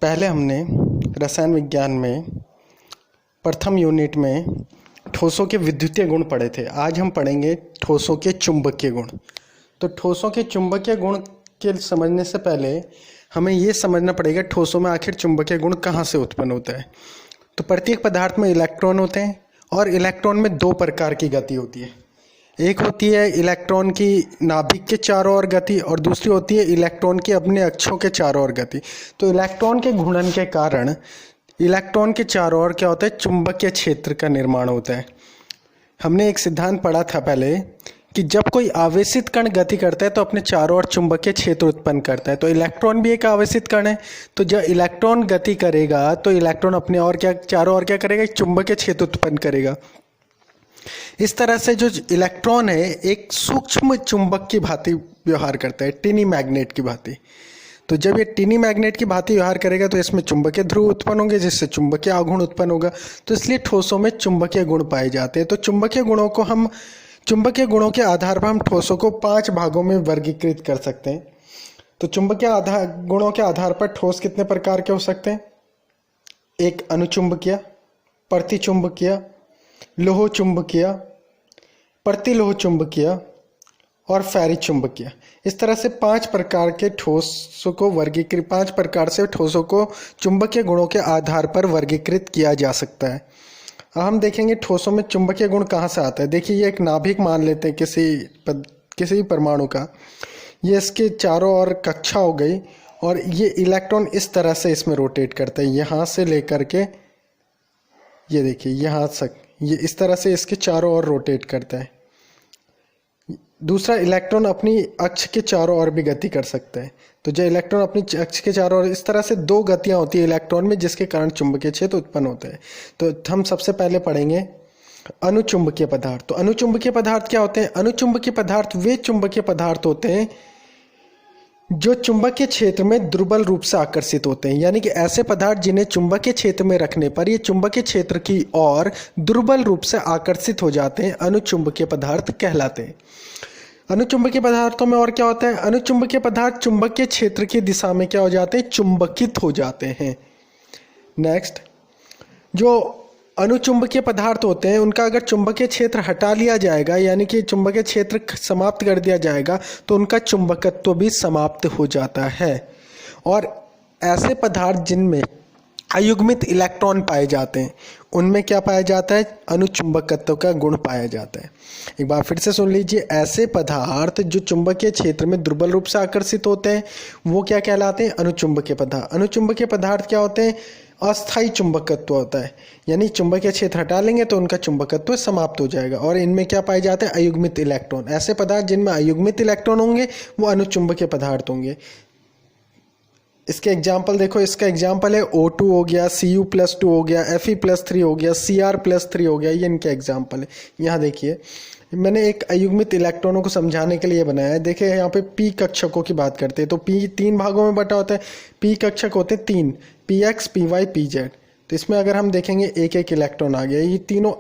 पहले हमने रसायन विज्ञान में प्रथम यूनिट में ठोसों के विद्युतीय गुण पढ़े थे। आज हम पढ़ेंगे ठोसों के चुंबकीय गुण। तो ठोसों के चुंबकीय गुण के समझने से पहले हमें ये समझना पड़ेगा ठोसों में आखिर चुंबकीय गुण कहाँ से उत्पन्न होता है। तो प्रत्येक पदार्थ में इलेक्ट्रॉन होते हैं और इलेक्ट्रॉन में दो प्रकार की गति होती है। एक होती है इलेक्ट्रॉन की नाभिक के चारों ओर गति और दूसरी होती है इलेक्ट्रॉन की अपने अक्षों के चारों ओर गति। तो इलेक्ट्रॉन के घूर्णन के कारण इलेक्ट्रॉन के चारों ओर क्या होता है, चुंबकीय क्षेत्र का निर्माण होता है। हमने एक सिद्धांत पढ़ा था पहले कि जब कोई आवेशित कण गति करता है तो अपने चारों ओर चुंबकीय क्षेत्र उत्पन्न करता है। तो इलेक्ट्रॉन भी एक आवेशित कण है, तो जब इलेक्ट्रॉन गति करेगा तो इलेक्ट्रॉन अपने और क्या चारों ओर क्या करेगा, चुंबकीय क्षेत्र उत्पन्न करेगा। इस तरह से जो इलेक्ट्रॉन है एक सूक्ष्म चुंबक की भांति व्यवहार करता है, टिनी मैग्नेट की भांति। तो जब ये टिनी मैग्नेट की भांति व्यवहार करेगा तो इसमें चुंबकीय ध्रुव उत्पन्न होंगे जिससे चुंबकीय आघूर्ण उत्पन्न होगा। तो इसलिए ठोसों में चुंबकीय गुण पाए जाते हैं। तो चुंबकीय गुणों के आधार पर हम ठोसों को 5 भागों में वर्गीकृत कर सकते हैं। तो चुंबकीय गुणों के आधार पर ठोस कितने प्रकार के हो सकते हैं? एक अनुचुंबकीय, प्रतिचुंबकीय, लोह चुंबकीय, प्रतिलोह चुंबकीय और फेरी चुंबकीय। इस तरह से 5 प्रकार के ठोसों को 5 प्रकार से ठोसों को चुंबकीय गुणों के आधार पर वर्गीकृत किया जा सकता है। अब हम देखेंगे ठोसों में चुंबकीय गुण कहाँ से आता है। देखिए ये एक नाभिक मान लेते हैं किसी भी परमाणु का। ये इसके चारों ओर कक्षा हो गई और ये इलेक्ट्रॉन इस तरह से इसमें रोटेट करता है, यहाँ से लेकर के ये देखिए यहाँ तक, ये इस तरह से इसके चारों ओर रोटेट करता है। दूसरा, इलेक्ट्रॉन अपनी अक्ष के चारों ओर भी गति कर सकता है। तो जो इलेक्ट्रॉन अपनी अक्ष के चारों ओर, इस तरह से 2 गतियां होती है इलेक्ट्रॉन में जिसके कारण चुंबकीय क्षेत्र उत्पन्न होता है। तो हम सबसे पहले पढ़ेंगे अनुचुंबकीय पदार्थ। तो अनुचुंबकीय पदार्थ क्या होते हैं? अनुचुंबकीय पदार्थ वे चुंबकीय पदार्थ होते हैं जो चुंबकीय क्षेत्र में दुर्बल रूप से आकर्षित होते हैं, यानी कि ऐसे पदार्थ जिन्हें चुंबकीय क्षेत्र में रखने पर ये चुंबकीय क्षेत्र की ओर दुर्बल रूप से आकर्षित हो जाते हैं, अनुचुंबकीय पदार्थ कहलाते हैं। अनुचुंबकीय पदार्थों में और क्या होता है? अनुचुंबकीय पदार्थ चुंबकीय क्षेत्र की दिशा में क्या हो जाते हैं, चुंबकित हो जाते हैं। नेक्स्ट, जो अनुचुंबकीय पदार्थ होते हैं उनका अगर चुंबकीय क्षेत्र हटा लिया जाएगा, यानी कि चुंबकीय क्षेत्र समाप्त कर दिया जाएगा, तो उनका चुंबकत्व भी समाप्त हो जाता है। और ऐसे पदार्थ जिनमें अयुग्मित इलेक्ट्रॉन पाए जाते हैं उनमें क्या पाया जाता है? अनुचुंबकत्व का गुण पाया जाता है। एक बार फिर से सुन लीजिए, ऐसे पदार्थ जो चुंबकीय क्षेत्र में दुर्बल रूप से आकर्षित होते हैं वो क्या कहलाते हैं? अनुचुंबकीय पदार्थ। अनुचुंबकीय पदार्थ क्या होते हैं? अस्थायी चुंबकत्व होता है, यानी चुंबकीय क्षेत्र हटा लेंगे तो उनका चुंबकत्व समाप्त हो जाएगा। और इनमें क्या पाए जाते हैं? अयुग्मित इलेक्ट्रॉन। ऐसे पदार्थ जिनमें अयुग्मित इलेक्ट्रॉन होंगे वो अनुचुंबकीय पदार्थ होंगे। इसके एग्जाम्पल देखो, इसका एग्जाम्पल है O2 हो गया, Cu+2 हो गया, Fe+3 हो गया, Cr+3 हो गया, ये इनके एग्जाम्पल है। यहाँ देखिए मैंने एक अयुग्मित इलेक्ट्रॉनों को समझाने के लिए बनाया है। देखिए यहाँ पे p कक्षकों की बात करते हैं तो p 3 भागों में बटा होता है। p कक्षक होते हैं 3, px, py, pz। तो इसमें अगर हम देखेंगे एक इलेक्ट्रॉन आ गया, ये तीनों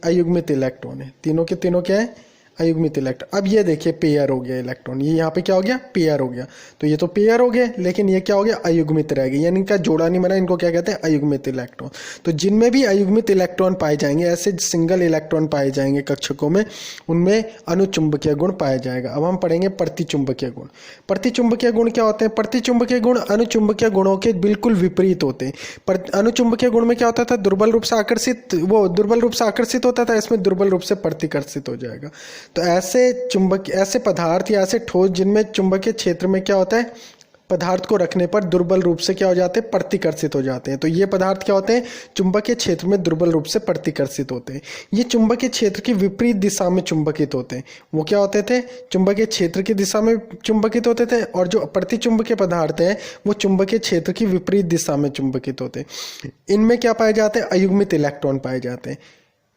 अयुग्मित इलेक्ट्रॉन है। तीनों के तीनों क्या है? अयुग्मित इलेक्ट्रॉन। अब ये देखिए पेयर हो गया इलेक्ट्रॉन, ये यहाँ पे क्या हो गया? पेयर हो गया। तो ये तो पेयर हो गए लेकिन ये क्या हो गया? अयुग्मित रह गए, यानी इनका जोड़ा नहीं बना, इनको क्या कहते हैं? अयुग्मित इलेक्ट्रॉन। तो जिनमें भी अयुग्मित इलेक्ट्रॉन पाए जाएंगे, ऐसे सिंगल इलेक्ट्रॉन पाए जाएंगे कक्षकों में, उनमें अनुचुंबकीय गुण पाया जाएगा। अब हम पढ़ेंगे प्रतिचुंबकीय गुण। प्रतिचुंबकीय गुण क्या होते हैं? प्रतिचुंबकीय गुण अनुचुंबकीय गुणों के बिल्कुल विपरीत होते हैं। अनुचुंबकीय गुण में क्या होता था? दुर्बल रूप से आकर्षित होता था, इसमें दुर्बल रूप से प्रतिकर्षित हो जाएगा। तो ऐसे पदार्थ या ऐसे ठोस जिनमें चुंबकीय क्षेत्र में क्या होता है? पदार्थ को रखने पर दुर्बल रूप से क्या हो जाते हैं? प्रतिकर्षित हो जाते हैं। तो ये पदार्थ क्या होते हैं? चुंबकीय क्षेत्र में दुर्बल रूप से प्रतिकर्षित होते हैं। ये चुंबकीय क्षेत्र की विपरीत दिशा में चुंबकित होते हैं। वो क्या होते थे? चुंबकीय क्षेत्र की दिशा में चुंबकित होते थे। और जो प्रतिचुंबकीय पदार्थ हैं वो चुंबकीय क्षेत्र की विपरीत दिशा में चुंबकित होते हैं। इनमें क्या पाए जाते हैं? अयुग्मित इलेक्ट्रॉन पाए जाते हैं।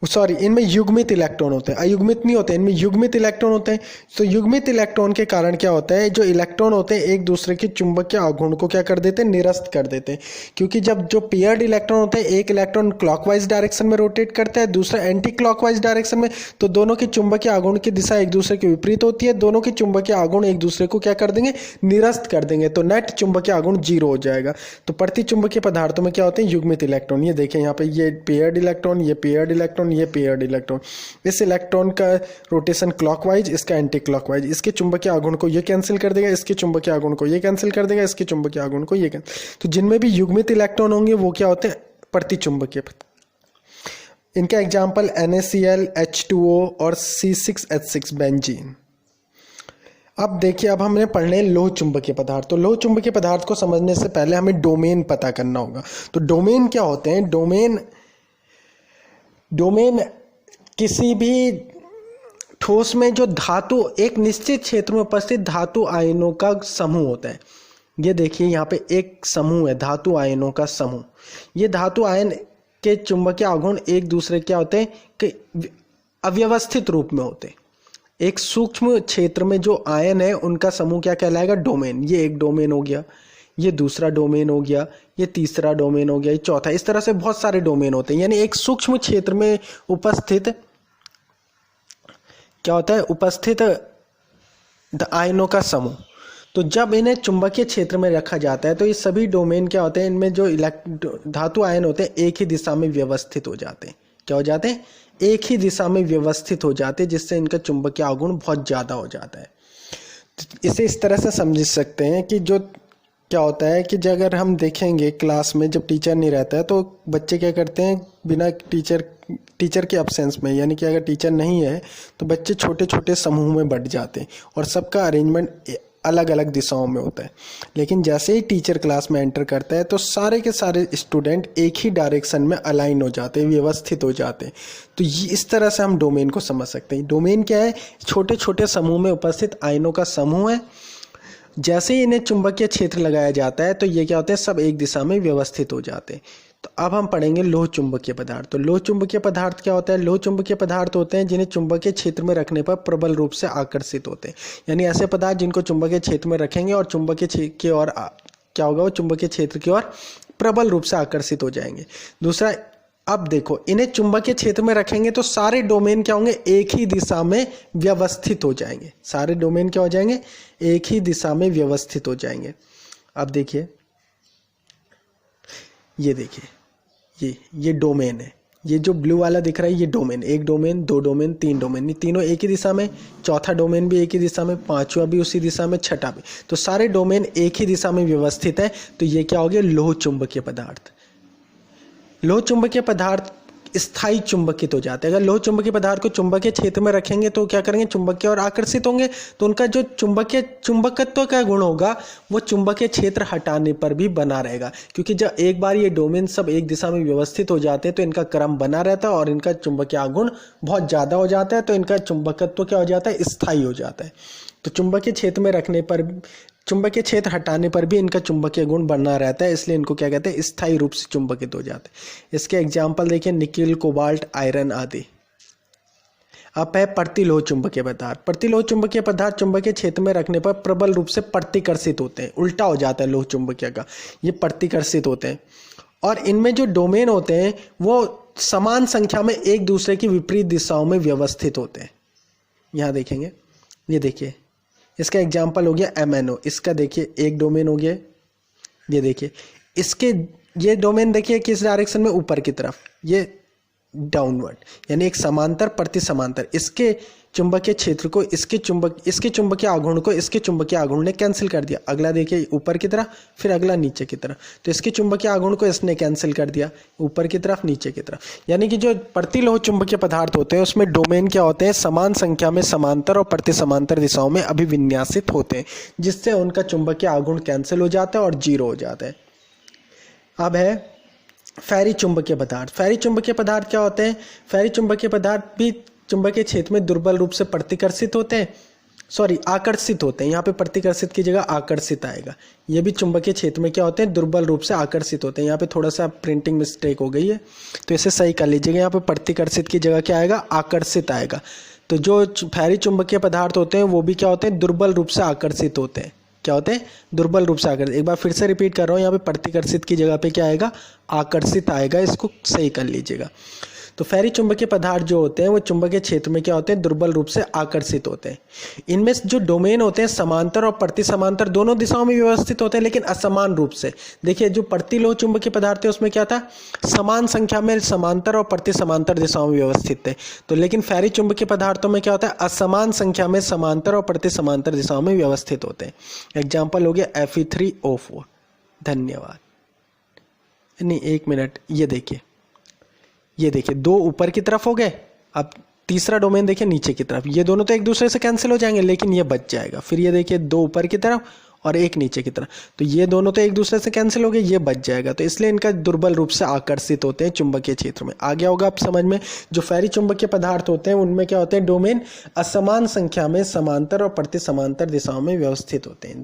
सॉरी, इनमें युग्मित इलेक्ट्रॉन होते हैं, अयुग्मित नहीं होते, इनमें युग्मित इलेक्ट्रॉन होते हैं। तो युग्मित इलेक्ट्रॉन के कारण क्या होता है, जो इलेक्ट्रॉन होते हैं एक दूसरे के चुंबकीय आघूर्ण को क्या कर देते हैं, निरस्त कर देते हैं। क्योंकि जब जो पेयर्ड इलेक्ट्रॉन होते हैं, एक इलेक्ट्रॉन क्लॉकवाइज डायरेक्शन में रोटेट करता है, दूसरा एंटी क्लॉकवाइज डायरेक्शन में, तो दोनों के चुंबकीय आघूर्ण की दिशा एक दूसरे के विपरीत होती है, दोनों के चुंबकीय आघूर्ण एक दूसरे को क्या कर देंगे, निरस्त कर देंगे, तो नेट चुंबकीय आघूर्ण 0 हो जाएगा। तो प्रतिचुंबकीय पदार्थों में क्या होते हैं, युग्मित इलेक्ट्रॉन। ये देखें यहाँ पे, ये पेयर्ड इलेक्ट्रॉन, ये पेयर्ड इलेक्ट्रॉन, ये पेयर्ड इलेक्ट्रॉन। इस इलेक्ट्रॉन का रोटेशन क्लॉकवाइज, इसका एंटी क्लॉकवाइज, इसके चुंबकीय आघूर्ण को ये कैंसिल कर देगा, इसके चुंबकीय आघूर्ण को ये कैंसिल कर देगा, इसके चुंबकीय आघूर्ण को ये कैंसिल। तो जिनमें भी युग्मित इलेक्ट्रॉन होंगे वो क्या होते हैं, प्रतिचुंबकीय। इनका एग्जांपल NaCl, H2O और C6H6 बेंजीन। अब देखिए, अब हमने पढ़ने लोह चुंबकीय पदार्थ। तो लोह चुंबकीय पदार्थ को समझने से पहले हमें डोमेन पता करना होगा। तो डोमेन क्या होते हैं, डोमेन किसी भी ठोस में जो धातु, एक निश्चित क्षेत्र में उपस्थित धातु आयनों का समूह होता है। ये देखिए यहाँ पे एक समूह है, धातु आयनों का समूह। ये धातु आयन के चुंबकीय आघूर्ण एक दूसरे क्या होते हैं कि अव्यवस्थित रूप में होते हैं। एक सूक्ष्म क्षेत्र में जो आयन है उनका समूह क्या कहलाएगा, डोमेन। ये एक डोमेन हो गया, ये दूसरा डोमेन हो गया, ये तीसरा डोमेन हो गया, ये चौथा। इस तरह से बहुत सारे डोमेन होते हैं। यानी एक सूक्ष्म क्षेत्र में उपस्थित क्या होता है, उपस्थित आयनों का समूह। तो जब इन्हें चुंबकीय क्षेत्र में रखा जाता है तो ये सभी डोमेन क्या होते हैं, इनमें जो धातु आयन होते हैं एक ही दिशा में व्यवस्थित हो जाते हैं। क्या हो जाते हैं, एक ही दिशा में व्यवस्थित हो जाते हैं, जिससे इनका चुंबकीय आघूर्ण बहुत ज़्यादा हो जाता है। इसे इस तरह से समझ सकते हैं कि जो क्या होता है कि अगर हम देखेंगे क्लास में जब टीचर नहीं रहता है तो बच्चे क्या करते हैं, बिना टीचर के एब्सेंस में, यानी कि अगर टीचर नहीं है तो बच्चे छोटे छोटे समूह में बंट जाते हैं और सबका अरेंजमेंट अलग अलग दिशाओं में होता है। लेकिन जैसे ही टीचर क्लास में एंटर करता है तो सारे के सारे स्टूडेंट एक ही डायरेक्शन में अलाइन हो जाते हैं, व्यवस्थित हो जाते हैं। तो ये इस तरह से हम डोमेन को समझ सकते हैं। डोमेन क्या है, छोटे छोटे समूह में उपस्थित आयनों का समूह है। जैसे ही इन्हें चुंबकीय क्षेत्र लगाया जाता है तो ये क्या होते हैं, सब एक दिशा में व्यवस्थित हो जाते हैं। तो अब हम पढ़ेंगे लोह चुंबकीय पदार्थ। तो लोह चुंबकीय पदार्थ क्या होता है, लोह चुंबकीय पदार्थ होते हैं जिन्हें चुंबकीय क्षेत्र में रखने पर प्रबल रूप से आकर्षित होते हैं। यानी ऐसे पदार्थ जिनको चुंबकीय क्षेत्र में रखेंगे और चुंबकीय क्षेत्र की ओर क्या होगा, वो चुंबकीय क्षेत्र की ओर प्रबल रूप से आकर्षित हो जाएंगे। दूसरा, अब देखो, इन्हें चुंबकीय क्षेत्र में रखेंगे तो सारे डोमेन क्या होंगे, एक ही दिशा में व्यवस्थित हो जाएंगे। सारे डोमेन क्या हो जाएंगे, एक ही दिशा में व्यवस्थित हो जाएंगे। अब देखिए, ये देखिए, ये डोमेन है। ये जो ब्लू वाला दिख रहा है ये डोमेन, एक डोमेन, दो डोमेन, तीन डोमेन, ये तीनों एक ही दिशा में, चौथा डोमेन भी एक ही दिशा में, पांचवा भी उसी दिशा में, छठा भी। तो सारे डोमेन एक ही दिशा में व्यवस्थित है। तो ये क्या हो गया, लोह चुंबकीय पदार्थ। लोह चुंबकीय पदार्थ स्थायी चुंबकित हो जाते हैं। अगर लोह चुंबकीय पदार्थ को चुंबकीय क्षेत्र में रखेंगे तो क्या करेंगे, चुंबकीय और आकर्षित होंगे। तो उनका जो चुंबकत्व का गुण होगा वो चुंबकीय क्षेत्र हटाने पर भी बना रहेगा। क्योंकि जब एक बार ये डोमेन सब एक दिशा में व्यवस्थित हो जाते हैं तो इनका क्रम बना रहता है और इनका चुंबकीय आघूर्ण बहुत ज़्यादा हो जाता है। तो इनका चुंबकत्व क्या हो जाता है, स्थायी हो जाता है। तो चुंबकीय क्षेत्र में रखने पर, चुंबकीय क्षेत्र हटाने पर भी इनका चुंबकीय गुण बना रहता है, इसलिए इनको क्या कहते हैं, स्थायी रूप से चुंबकित हो जाते हैं। इसके एग्जाम्पल देखिए, निकेल, कोबाल्ट, आयरन आदि। अब है प्रतिलोह चुंबकीय पदार्थ। प्रतिलोह चुंबकीय पदार्थ चुंबकीय क्षेत्र में रखने पर प्रबल रूप से प्रतिकर्षित होते हैं। उल्टा हो जाता है लोह चुंबकीय का, ये प्रतिकर्षित होते हैं। और इनमें जो डोमेन होते हैं वो समान संख्या में एक दूसरे की विपरीत दिशाओं में व्यवस्थित होते हैं। यहाँ देखेंगे, ये देखिए, इसका एग्जाम्पल हो गया MnO। इसका देखिए एक डोमेन हो गया, ये देखिए इसके, ये डोमेन देखिए किस डायरेक्शन में, ऊपर की तरफ, ये डाउनवर्ड, यानी एक समांतर प्रति समांतर। इसके चुंबकीय क्षेत्र को इसके चुंबकीय आघूर्ण को इसके चुंबकीय आघूर्ण ने कैंसिल कर दिया। अगला देखिए ऊपर की तरफ, फिर अगला नीचे की तरफ। तो इसके चुंबकीय आघूर्ण को इसने कैंसिल कर दिया, ऊपर की तरफ, नीचे की तरफ। यानी कि जो प्रतिलोह चुंबकीय पदार्थ होते हैं उसमें डोमेन क्या होते हैं, समान संख्या में समांतर और प्रति समांतर दिशाओं में अभिविन्यासित होते हैं, जिससे उनका चुंबकीय आघूर्ण कैंसिल हो जाता है और 0 हो जाता है। अब है फेरी चुंबकीय पदार्थ। फेरी चुंबकीय पदार्थ क्या होते हैं, फेरी चुंबकीय पदार्थ भी चुंबकीय क्षेत्र में दुर्बल रूप से प्रतिकर्षित होते हैं सॉरी आकर्षित होते हैं, यहाँ पे प्रतिकर्षित की जगह आकर्षित आएगा। ये भी चुंबकीय क्षेत्र में क्या होते हैं, दुर्बल रूप से आकर्षित होते हैं। यहाँ पे थोड़ा सा प्रिंटिंग मिस्टेक हो गई है, तो इसे सही कर लीजिएगा। यहाँ पे प्रतिकर्षित की जगह क्या आएगा, आकर्षित आएगा। तो जो फैरी चुंबकीय पदार्थ होते हैं वो भी क्या होते हैं, दुर्बल रूप से आकर्षित होते हैं। क्या होते हैं, दुर्बल रूप से आकर्षित। एक बार फिर से रिपीट कर रहा हूँ, यहाँ पे प्रतिकर्षित की जगह पे क्या आएगा, आकर्षित आएगा। इसको सही कर लीजिएगा। तो फैरी चुंबकीय पदार्थ जो होते हैं वो चुंबकीय क्षेत्र में क्या होते हैं, दुर्बल रूप से आकर्षित होते हैं। इनमें जो डोमेन होते हैं समांतर और प्रति समांतर दोनों दिशाओं में व्यवस्थित होते हैं, लेकिन असमान रूप से। देखिए जो प्रतिलोह चुंबकीय पदार्थ है उसमें क्या था, समान संख्या में समांतर और प्रति समांतर दिशाओं में व्यवस्थित थे। तो लेकिन फैरी चुंबकीय पदार्थों में क्या होता है, असमान संख्या में समांतर और प्रति समांतर दिशाओं में व्यवस्थित होते हैं। एग्जाम्पल हो गया Fe3O4। धन्यवाद। नहीं, एक मिनट, ये देखिए दो ऊपर की तरफ हो गए, अब तीसरा डोमेन देखिए नीचे की तरफ। ये दोनों तो एक दूसरे से कैंसिल हो जाएंगे, लेकिन ये बच जाएगा। फिर ये देखिए दो ऊपर की तरफ और एक नीचे की तरफ, तो ये दोनों तो एक दूसरे से कैंसिल हो गए, ये बच जाएगा। तो इसलिए इनका दुर्बल रूप से आकर्षित होते हैं चुंबकीय क्षेत्र में। आ गया होगा आप समझ में। जो फैरी चुंबकीय पदार्थ होते हैं उनमें क्या होते हैं, डोमेन असमान संख्या में समांतर और प्रति समांतर दिशाओं में व्यवस्थित होते हैं।